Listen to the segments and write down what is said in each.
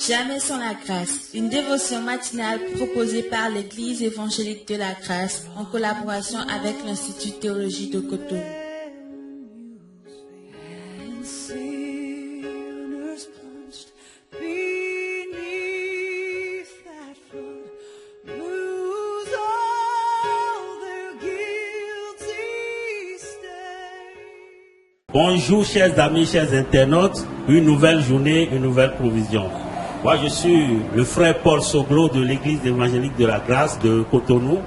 Jamais sans la grâce, une dévotion matinale proposée par l'Église évangélique de la grâce en collaboration avec l'Institut théologie de Cotonou. Bonjour chers amis, chers internautes, une nouvelle journée, une nouvelle provision. Moi je suis le frère Paul Soglo de l'église évangélique de la grâce de Cotonou,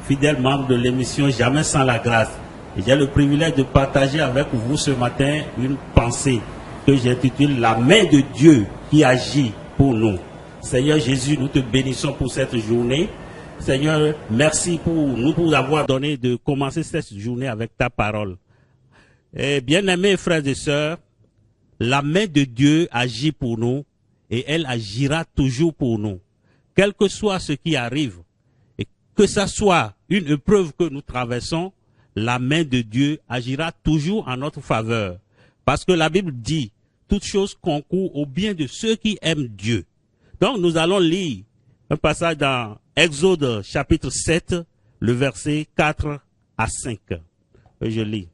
fidèle membre de l'émission Jamais sans la grâce. Et j'ai le privilège de partager avec vous ce matin une pensée que j'intitule La main de Dieu qui agit pour nous. Seigneur Jésus, nous te bénissons pour cette journée. Seigneur, merci pour nous avoir donné de commencer cette journée avec ta parole. Bien-aimés frères et sœurs, la main de Dieu agit pour nous et elle agira toujours pour nous. Quel que soit ce qui arrive, et que ce soit une épreuve que nous traversons, la main de Dieu agira toujours en notre faveur. Parce que la Bible dit, toutes choses concourent au bien de ceux qui aiment Dieu. Donc nous allons lire un passage dans Exode chapitre 7, le verset 4 à 5. Je lis.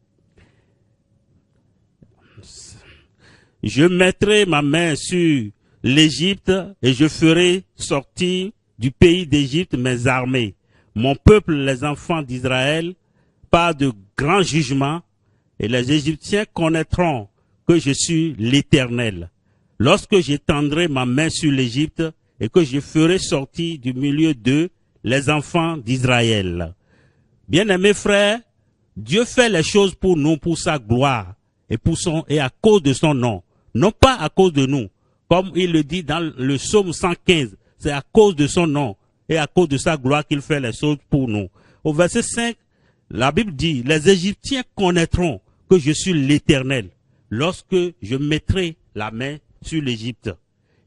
Je mettrai ma main sur l'Égypte et je ferai sortir du pays d'Égypte mes armées, mon peuple, les enfants d'Israël, par de grands jugements, et les Égyptiens connaîtront que je suis l'Éternel. Lorsque j'étendrai ma main sur l'Égypte et que je ferai sortir du milieu d'eux les enfants d'Israël. Bien-aimés frères, Dieu fait les choses pour nous, pour sa gloire et à cause de son nom. Non pas à cause de nous, comme il le dit dans le psaume 115, c'est à cause de son nom et à cause de sa gloire qu'il fait les choses pour nous. Au verset 5, la Bible dit, les Égyptiens connaîtront que je suis l'Éternel lorsque je mettrai la main sur l'Égypte.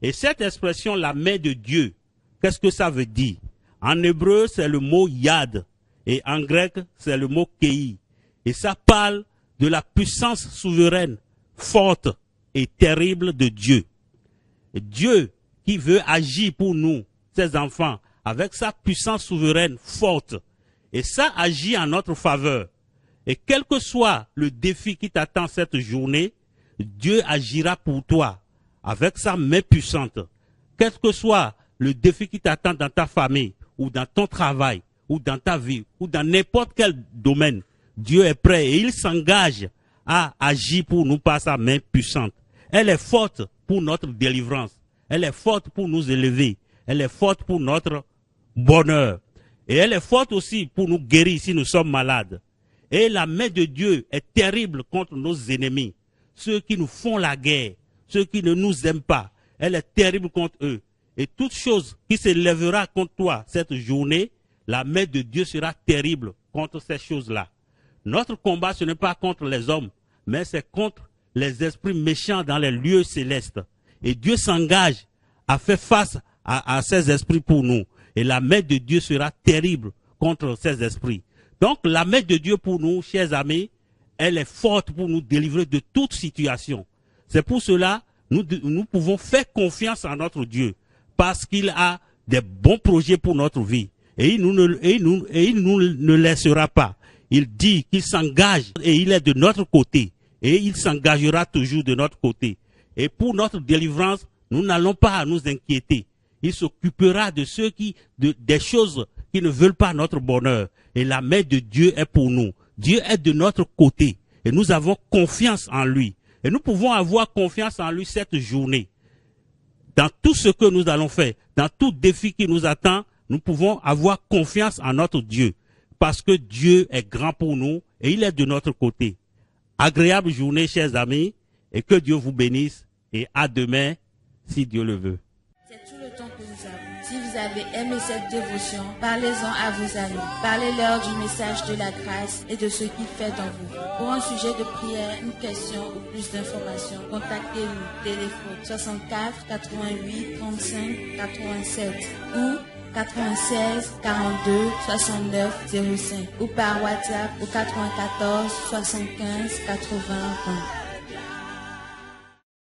Et cette expression, la main de Dieu, qu'est-ce que ça veut dire? En hébreu, c'est le mot yad et en grec, c'est le mot kei. Et ça parle de la puissance souveraine, forte et terrible de Dieu. Dieu qui veut agir pour nous, ses enfants, avec sa puissance souveraine forte. Et ça agit en notre faveur. Et quel que soit le défi qui t'attend cette journée, Dieu agira pour toi avec sa main puissante. Quel que soit le défi qui t'attend dans ta famille, ou dans ton travail, ou dans ta vie, ou dans n'importe quel domaine, Dieu est prêt et il s'engage à agir pour nous par sa main puissante. Elle est forte pour notre délivrance. Elle est forte pour nous élever. Elle est forte pour notre bonheur. Et elle est forte aussi pour nous guérir si nous sommes malades. Et la main de Dieu est terrible contre nos ennemis. Ceux qui nous font la guerre, ceux qui ne nous aiment pas. Elle est terrible contre eux. Et toute chose qui se lèvera contre toi cette journée, la main de Dieu sera terrible contre ces choses-là. Notre combat, ce n'est pas contre les hommes, mais c'est contre les esprits méchants dans les lieux célestes. Et Dieu s'engage à faire face à ces esprits pour nous. Et la main de Dieu sera terrible contre ces esprits. Donc la main de Dieu pour nous, chers amis, elle est forte pour nous délivrer de toute situation. C'est pour cela nous pouvons faire confiance en notre Dieu. Parce qu'il a des bons projets pour notre vie. Et il nous ne laissera pas. Il dit qu'il s'engage et il est de notre côté. Et il s'engagera toujours de notre côté. Et pour notre délivrance, nous n'allons pas à nous inquiéter. Il s'occupera de des choses qui ne veulent pas notre bonheur. Et la main de Dieu est pour nous. Dieu est de notre côté. Et nous avons confiance en lui. Et nous pouvons avoir confiance en lui cette journée. Dans tout ce que nous allons faire, dans tout défi qui nous attend, nous pouvons avoir confiance en notre Dieu. Parce que Dieu est grand pour nous et il est de notre côté. Agréable journée, chers amis, et que Dieu vous bénisse. Et à demain, si Dieu le veut. C'est tout le temps que nous avons. Si vous avez aimé cette dévotion, parlez-en à vos amis. Parlez-leur du message de la grâce et de ce qu'il fait dans vous. Pour un sujet de prière, une question ou plus d'informations, contactez-nous. Téléphone 64 88 35 87 ou 96 42 69 05 ou par WhatsApp au 94 75 80 20.